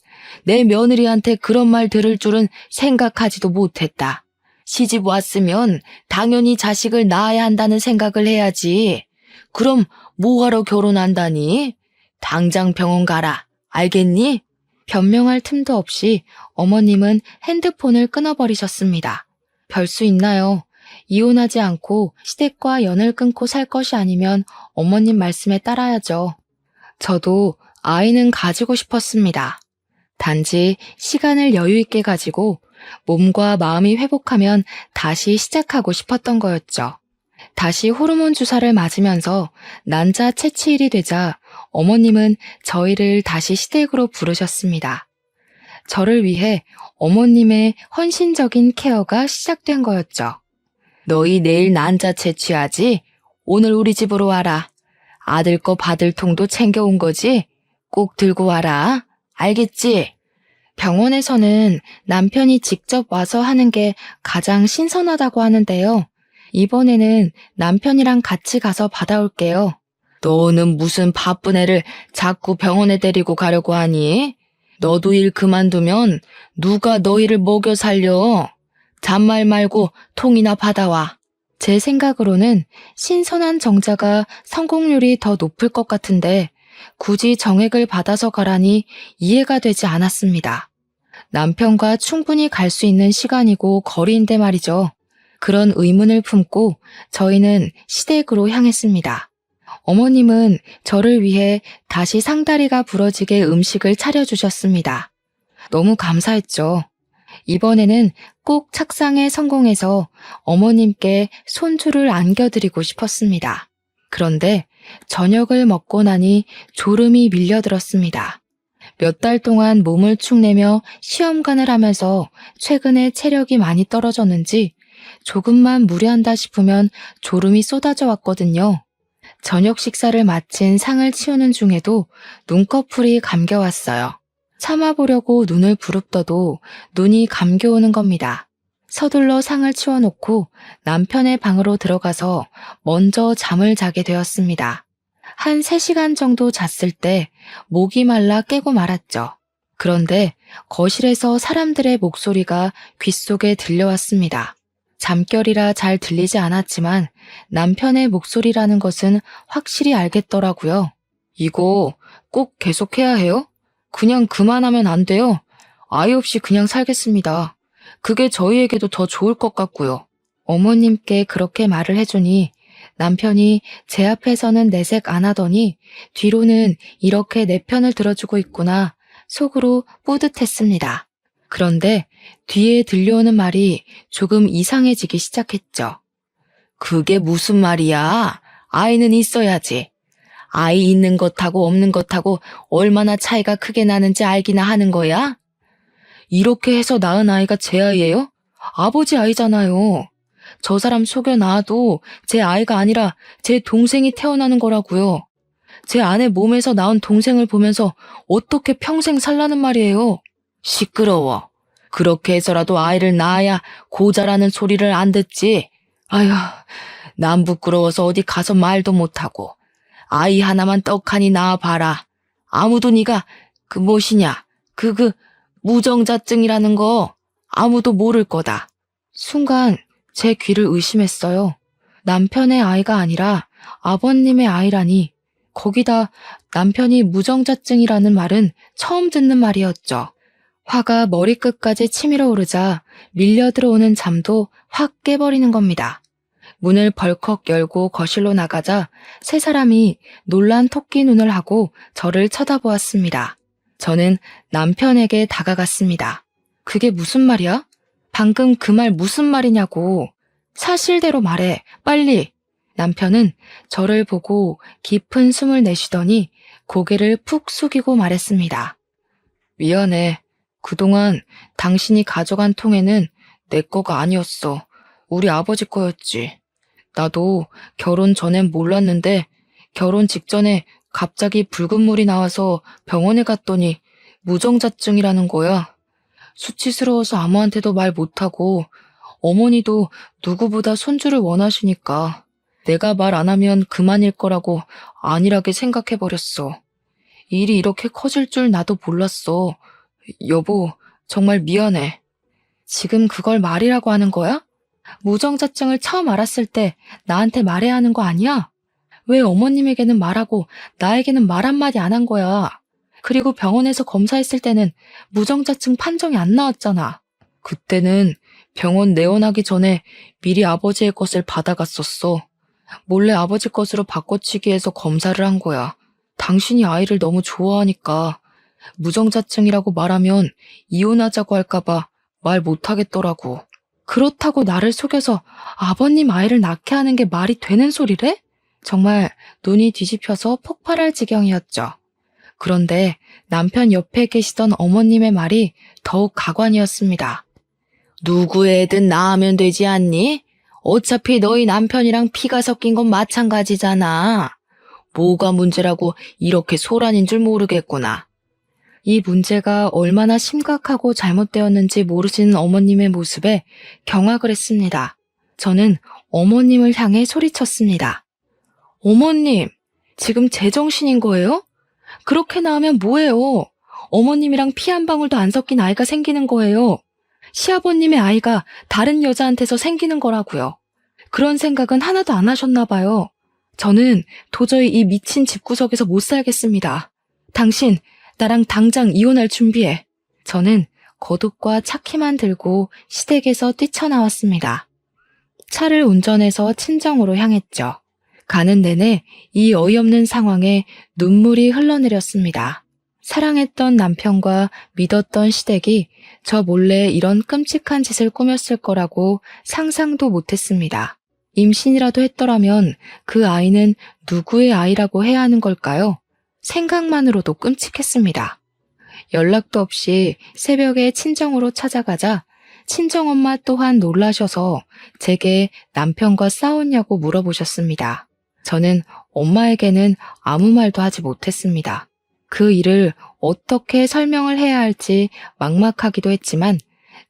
내 며느리한테 그런 말 들을 줄은 생각하지도 못했다. 시집 왔으면 당연히 자식을 낳아야 한다는 생각을 해야지. 그럼 뭐하러 결혼한다니? 당장 병원 가라. 알겠니? 변명할 틈도 없이 어머님은 핸드폰을 끊어버리셨습니다. 별 수 있나요? 이혼하지 않고 시댁과 연을 끊고 살 것이 아니면 어머님 말씀에 따라야죠. 저도 아이는 가지고 싶었습니다. 단지 시간을 여유 있게 가지고 몸과 마음이 회복하면 다시 시작하고 싶었던 거였죠. 다시 호르몬 주사를 맞으면서 난자 채취일이 되자 어머님은 저희를 다시 시댁으로 부르셨습니다. 저를 위해 어머님의 헌신적인 케어가 시작된 거였죠. 너희 내일 난자 채취하지? 오늘 우리 집으로 와라. 아들 거 받을 통도 챙겨온 거지? 꼭 들고 와라. 알겠지? 병원에서는 남편이 직접 와서 하는 게 가장 신선하다고 하는데요. 이번에는 남편이랑 같이 가서 받아올게요. 너는 무슨 바쁜 애를 자꾸 병원에 데리고 가려고 하니? 너도 일 그만두면 누가 너희를 먹여 살려? 잔말 말고 통이나 받아와. 제 생각으로는 신선한 정자가 성공률이 더 높을 것 같은데 굳이 정액을 받아서 가라니 이해가 되지 않았습니다. 남편과 충분히 갈 수 있는 시간이고 거리인데 말이죠. 그런 의문을 품고 저희는 시댁으로 향했습니다. 어머님은 저를 위해 다시 상다리가 부러지게 음식을 차려주셨습니다. 너무 감사했죠. 이번에는 꼭 착상에 성공해서 어머님께 손주를 안겨드리고 싶었습니다. 그런데 저녁을 먹고 나니 졸음이 밀려들었습니다. 몇 달 동안 몸을 축내며 시험관을 하면서 최근에 체력이 많이 떨어졌는지 조금만 무리한다 싶으면 졸음이 쏟아져 왔거든요. 저녁 식사를 마친 상을 치우는 중에도 눈꺼풀이 감겨왔어요. 참아보려고 눈을 부릅떠도 눈이 감겨오는 겁니다. 서둘러 상을 치워놓고 남편의 방으로 들어가서 먼저 잠을 자게 되었습니다. 한 3시간 정도 잤을 때 목이 말라 깨고 말았죠. 그런데 거실에서 사람들의 목소리가 귓속에 들려왔습니다. 잠결이라 잘 들리지 않았지만 남편의 목소리라는 것은 확실히 알겠더라고요. 이거 꼭 계속해야 해요? 그냥 그만하면 안 돼요. 아이 없이 그냥 살겠습니다. 그게 저희에게도 더 좋을 것 같고요. 어머님께 그렇게 말을 해주니 남편이 제 앞에서는 내색 안 하더니 뒤로는 이렇게 내 편을 들어주고 있구나 속으로 뿌듯했습니다. 그런데 뒤에 들려오는 말이 조금 이상해지기 시작했죠. 그게 무슨 말이야? 아이는 있어야지. 아이 있는 것하고 없는 것하고 얼마나 차이가 크게 나는지 알기나 하는 거야? 이렇게 해서 낳은 아이가 제 아이예요? 아버지 아이잖아요. 저 사람 속여 낳아도 제 아이가 아니라 제 동생이 태어나는 거라고요. 제 아내 몸에서 나온 동생을 보면서 어떻게 평생 살라는 말이에요. 시끄러워. 그렇게 해서라도 아이를 낳아야 고자라는 소리를 안 듣지. 아휴, 난 부끄러워서 어디 가서 말도 못하고. 아이 하나만 떡하니 낳아봐라. 아무도 네가 그 무엇이냐, 무정자증이라는 거 아무도 모를 거다. 순간 제 귀를 의심했어요. 남편의 아이가 아니라 아버님의 아이라니. 거기다 남편이 무정자증이라는 말은 처음 듣는 말이었죠. 화가 머리끝까지 치밀어 오르자 밀려 들어오는 잠도 확 깨버리는 겁니다. 문을 벌컥 열고 거실로 나가자 세 사람이 놀란 토끼 눈을 하고 저를 쳐다보았습니다. 저는 남편에게 다가갔습니다. 그게 무슨 말이야? 방금 그 말 무슨 말이냐고. 사실대로 말해, 빨리. 남편은 저를 보고 깊은 숨을 내쉬더니 고개를 푹 숙이고 말했습니다. 미안해. 그동안 당신이 가져간 통에는 내 거가 아니었어. 우리 아버지 거였지. 나도 결혼 전엔 몰랐는데 결혼 직전에 갑자기 붉은 물이 나와서 병원에 갔더니 무정자증이라는 거야. 수치스러워서 아무한테도 말 못하고 어머니도 누구보다 손주를 원하시니까 내가 말 안 하면 그만일 거라고 안일하게 생각해버렸어. 일이 이렇게 커질 줄 나도 몰랐어. 여보, 정말 미안해. 지금 그걸 말이라고 하는 거야? 무정자증을 처음 알았을 때 나한테 말해야 하는 거 아니야? 왜 어머님에게는 말하고 나에게는 말 한마디 안 한 거야? 그리고 병원에서 검사했을 때는 무정자증 판정이 안 나왔잖아. 그때는 병원 내원하기 전에 미리 아버지의 것을 받아갔었어. 몰래 아버지 것으로 바꿔치기 해서 검사를 한 거야. 당신이 아이를 너무 좋아하니까 무정자증이라고 말하면 이혼하자고 할까봐 말 못하겠더라고. 그렇다고 나를 속여서 아버님 아이를 낳게 하는 게 말이 되는 소리래? 정말 눈이 뒤집혀서 폭발할 지경이었죠. 그런데 남편 옆에 계시던 어머님의 말이 더욱 가관이었습니다. 누구 애든 낳으면 되지 않니? 어차피 너희 남편이랑 피가 섞인 건 마찬가지잖아. 뭐가 문제라고 이렇게 소란인 줄 모르겠구나. 이 문제가 얼마나 심각하고 잘못되었는지 모르시는 어머님의 모습에 경악을 했습니다. 저는 어머님을 향해 소리쳤습니다. 어머님, 지금 제정신인 거예요? 그렇게 나오면 뭐예요? 어머님이랑 피 한 방울도 안 섞인 아이가 생기는 거예요. 시아버님의 아이가 다른 여자한테서 생기는 거라고요. 그런 생각은 하나도 안 하셨나 봐요. 저는 도저히 이 미친 집구석에서 못 살겠습니다. 당신, 나랑 당장 이혼할 준비해. 저는 거둑과 차키만 들고 시댁에서 뛰쳐나왔습니다. 차를 운전해서 친정으로 향했죠. 가는 내내 이 어이없는 상황에 눈물이 흘러내렸습니다. 사랑했던 남편과 믿었던 시댁이 저 몰래 이런 끔찍한 짓을 꾸몄을 거라고 상상도 못했습니다. 임신이라도 했더라면 그 아이는 누구의 아이라고 해야 하는 걸까요? 생각만으로도 끔찍했습니다. 연락도 없이 새벽에 친정으로 찾아가자 친정엄마 또한 놀라셔서 제게 남편과 싸웠냐고 물어보셨습니다. 저는 엄마에게는 아무 말도 하지 못했습니다. 그 일을 어떻게 설명을 해야 할지 막막하기도 했지만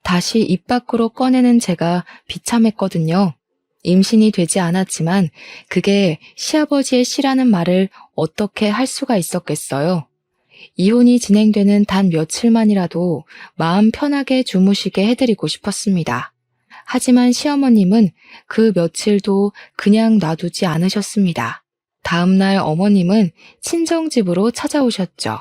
다시 입 밖으로 꺼내는 제가 비참했거든요. 임신이 되지 않았지만 그게 시아버지의 시라는 말을 어떻게 할 수가 있었겠어요. 이혼이 진행되는 단 며칠만이라도 마음 편하게 주무시게 해드리고 싶었습니다. 하지만 시어머님은 그 며칠도 그냥 놔두지 않으셨습니다. 다음날 어머님은 친정집으로 찾아오셨죠.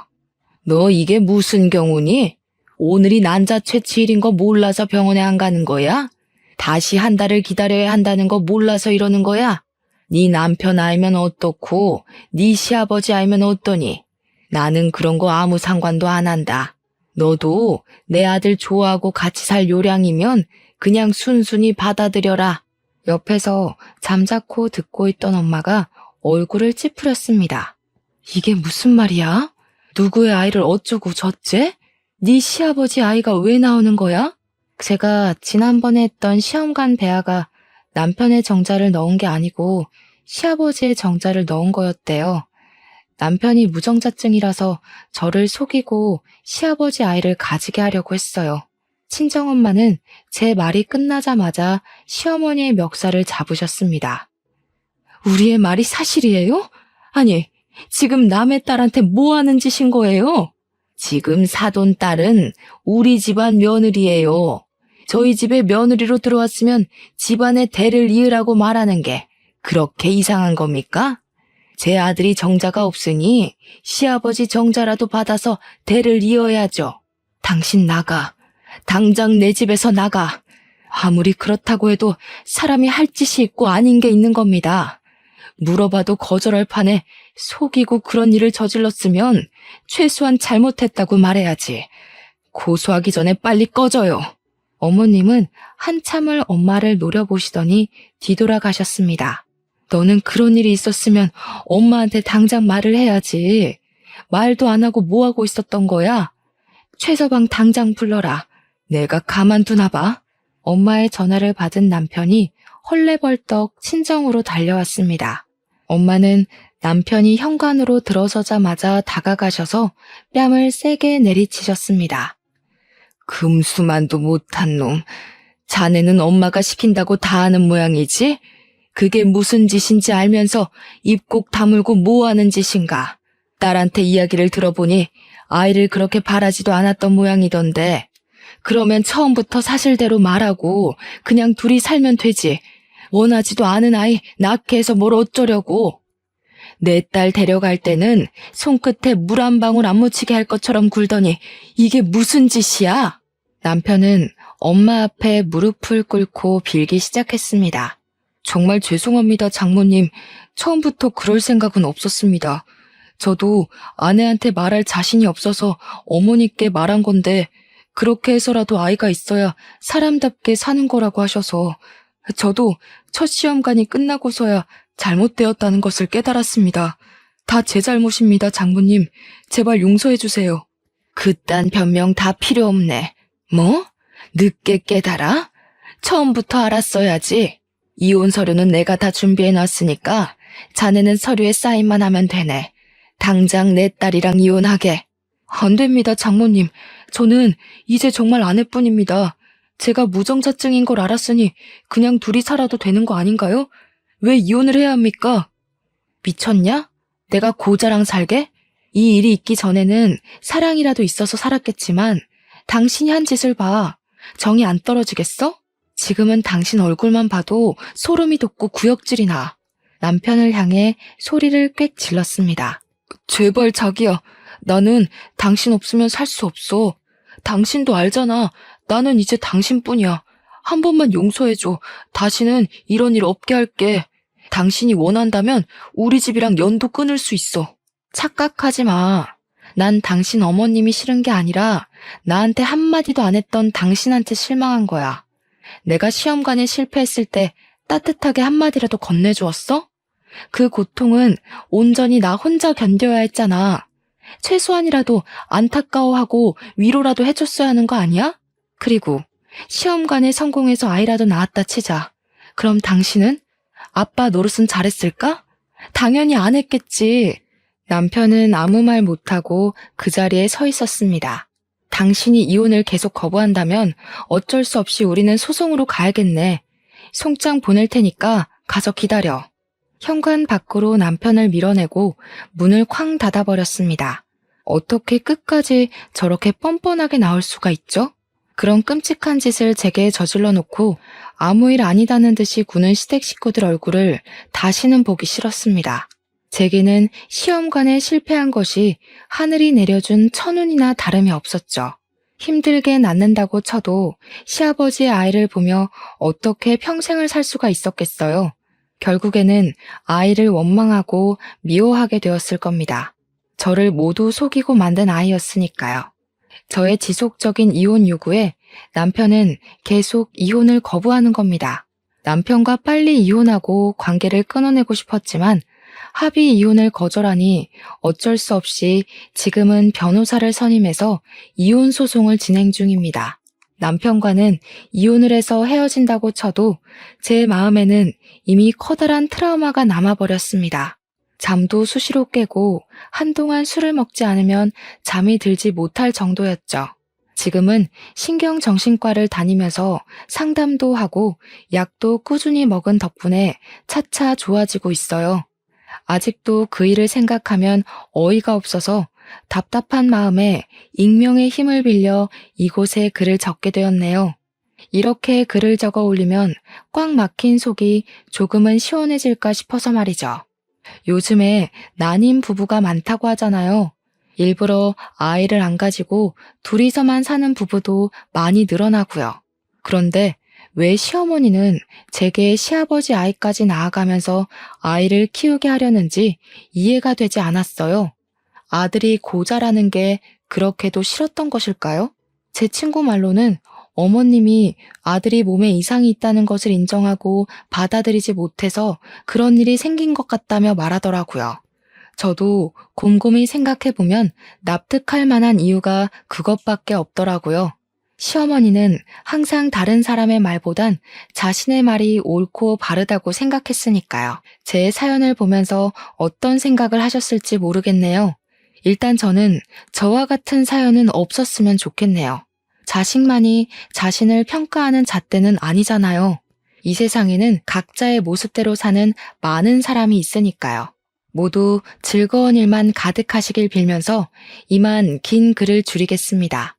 너 이게 무슨 경우니? 오늘이 난자 채취일인 거 몰라서 병원에 안 가는 거야? 다시 한 달을 기다려야 한다는 거 몰라서 이러는 거야? 네 남편 알면 어떻고 네 시아버지 알면 어떠니? 나는 그런 거 아무 상관도 안 한다. 너도 내 아들 좋아하고 같이 살 요량이면 그냥 순순히 받아들여라. 옆에서 잠자코 듣고 있던 엄마가 얼굴을 찌푸렸습니다. 이게 무슨 말이야? 누구의 아이를 어쩌고 저째? 네 시아버지 아이가 왜 나오는 거야? 제가 지난번에 했던 시험관 배아가 남편의 정자를 넣은 게 아니고 시아버지의 정자를 넣은 거였대요. 남편이 무정자증이라서 저를 속이고 시아버지 아이를 가지게 하려고 했어요. 친정엄마는 제 말이 끝나자마자 시어머니의 멱살을 잡으셨습니다. 우리의 말이 사실이에요? 아니, 지금 남의 딸한테 뭐 하는 짓인 거예요? 지금 사돈 딸은 우리 집안 며느리예요. 저희 집에 며느리로 들어왔으면 집안의 대를 이으라고 말하는 게 그렇게 이상한 겁니까? 제 아들이 정자가 없으니 시아버지 정자라도 받아서 대를 이어야죠. 당신 나가. 당장 내 집에서 나가. 아무리 그렇다고 해도 사람이 할 짓이 있고 아닌 게 있는 겁니다. 물어봐도 거절할 판에 속이고 그런 일을 저질렀으면 최소한 잘못했다고 말해야지. 고소하기 전에 빨리 꺼져요. 어머님은 한참을 엄마를 노려보시더니 뒤돌아가셨습니다. 너는 그런 일이 있었으면 엄마한테 당장 말을 해야지. 말도 안 하고 뭐 하고 있었던 거야? 최서방 당장 불러라. 내가 가만두나 봐. 엄마의 전화를 받은 남편이 헐레벌떡 친정으로 달려왔습니다. 엄마는 남편이 현관으로 들어서자마자 다가가셔서 뺨을 세게 내리치셨습니다. 금수만도 못한 놈. 자네는 엄마가 시킨다고 다 하는 모양이지? 그게 무슨 짓인지 알면서 입 꼭 다물고 뭐 하는 짓인가? 딸한테 이야기를 들어보니 아이를 그렇게 바라지도 않았던 모양이던데. 그러면 처음부터 사실대로 말하고 그냥 둘이 살면 되지. 원하지도 않은 아이 낳게 해서 뭘 어쩌려고. 내 딸 데려갈 때는 손끝에 물 한 방울 안 묻히게 할 것처럼 굴더니 이게 무슨 짓이야? 남편은 엄마 앞에 무릎을 꿇고 빌기 시작했습니다. 정말 죄송합니다, 장모님. 처음부터 그럴 생각은 없었습니다. 저도 아내한테 말할 자신이 없어서 어머니께 말한 건데 그렇게 해서라도 아이가 있어야 사람답게 사는 거라고 하셔서 저도 첫 시험관이 끝나고서야 잘못되었다는 것을 깨달았습니다. 다 제 잘못입니다, 장모님. 제발 용서해 주세요. 그딴 변명 다 필요 없네. 뭐? 늦게 깨달아? 처음부터 알았어야지. 이혼 서류는 내가 다 준비해 놨으니까 자네는 서류에 사인만 하면 되네. 당장 내 딸이랑 이혼하게. 안 됩니다, 장모님. 저는 이제 정말 아내뿐입니다. 제가 무정자증인 걸 알았으니 그냥 둘이 살아도 되는 거 아닌가요? 왜 이혼을 해야 합니까? 미쳤냐? 내가 고자랑 살게? 이 일이 있기 전에는 사랑이라도 있어서 살았겠지만 당신이 한 짓을 봐. 정이 안 떨어지겠어? 지금은 당신 얼굴만 봐도 소름이 돋고 구역질이 나. 남편을 향해 소리를 꽥 질렀습니다. 제발 자기야. 나는 당신 없으면 살 수 없어. 당신도 알잖아. 나는 이제 당신뿐이야. 한 번만 용서해줘. 다시는 이런 일 없게 할게. 당신이 원한다면 우리 집이랑 연도 끊을 수 있어. 착각하지 마. 난 당신 어머님이 싫은 게 아니라 나한테 한마디도 안 했던 당신한테 실망한 거야. 내가 시험관에 실패했을 때 따뜻하게 한마디라도 건네주었어? 그 고통은 온전히 나 혼자 견뎌야 했잖아. 최소한이라도 안타까워하고 위로라도 해줬어야 하는 거 아니야? 그리고 시험관에 성공해서 아이라도 낳았다 치자. 그럼 당신은? 아빠 노릇은 잘했을까? 당연히 안 했겠지. 남편은 아무 말 못하고 그 자리에 서 있었습니다. 당신이 이혼을 계속 거부한다면 어쩔 수 없이 우리는 소송으로 가야겠네. 송장 보낼 테니까 가서 기다려. 현관 밖으로 남편을 밀어내고 문을 쾅 닫아버렸습니다. 어떻게 끝까지 저렇게 뻔뻔하게 나올 수가 있죠? 그런 끔찍한 짓을 제게 저질러 놓고 아무 일 아니다는 듯이 구는 시댁 식구들 얼굴을 다시는 보기 싫었습니다. 제게는 시험관에 실패한 것이 하늘이 내려준 천운이나 다름이 없었죠. 힘들게 낳는다고 쳐도 시아버지의 아이를 보며 어떻게 평생을 살 수가 있었겠어요. 결국에는 아이를 원망하고 미워하게 되었을 겁니다. 저를 모두 속이고 만든 아이였으니까요. 저의 지속적인 이혼 요구에 남편은 계속 이혼을 거부하는 겁니다. 남편과 빨리 이혼하고 관계를 끊어내고 싶었지만 합의 이혼을 거절하니 어쩔 수 없이 지금은 변호사를 선임해서 이혼 소송을 진행 중입니다. 남편과는 이혼을 해서 헤어진다고 쳐도 제 마음에는 이미 커다란 트라우마가 남아버렸습니다. 잠도 수시로 깨고 한동안 술을 먹지 않으면 잠이 들지 못할 정도였죠. 지금은 신경정신과를 다니면서 상담도 하고 약도 꾸준히 먹은 덕분에 차차 좋아지고 있어요. 아직도 그 일을 생각하면 어이가 없어서 답답한 마음에 익명의 힘을 빌려 이곳에 글을 적게 되었네요. 이렇게 글을 적어 올리면 꽉 막힌 속이 조금은 시원해질까 싶어서 말이죠. 요즘에 난임 부부가 많다고 하잖아요. 일부러 아이를 안 가지고 둘이서만 사는 부부도 많이 늘어나고요. 그런데 왜 시어머니는 제게 시아버지 아이까지 낳아가면서 아이를 키우게 하려는지 이해가 되지 않았어요. 아들이 고자라는 게 그렇게도 싫었던 것일까요? 제 친구 말로는 어머님이 아들이 몸에 이상이 있다는 것을 인정하고 받아들이지 못해서 그런 일이 생긴 것 같다며 말하더라고요. 저도 곰곰이 생각해보면 납득할 만한 이유가 그것밖에 없더라고요. 시어머니는 항상 다른 사람의 말보단 자신의 말이 옳고 바르다고 생각했으니까요. 제 사연을 보면서 어떤 생각을 하셨을지 모르겠네요. 일단 저는 저와 같은 사연은 없었으면 좋겠네요. 자식만이 자신을 평가하는 잣대는 아니잖아요. 이 세상에는 각자의 모습대로 사는 많은 사람이 있으니까요. 모두 즐거운 일만 가득하시길 빌면서 이만 긴 글을 줄이겠습니다.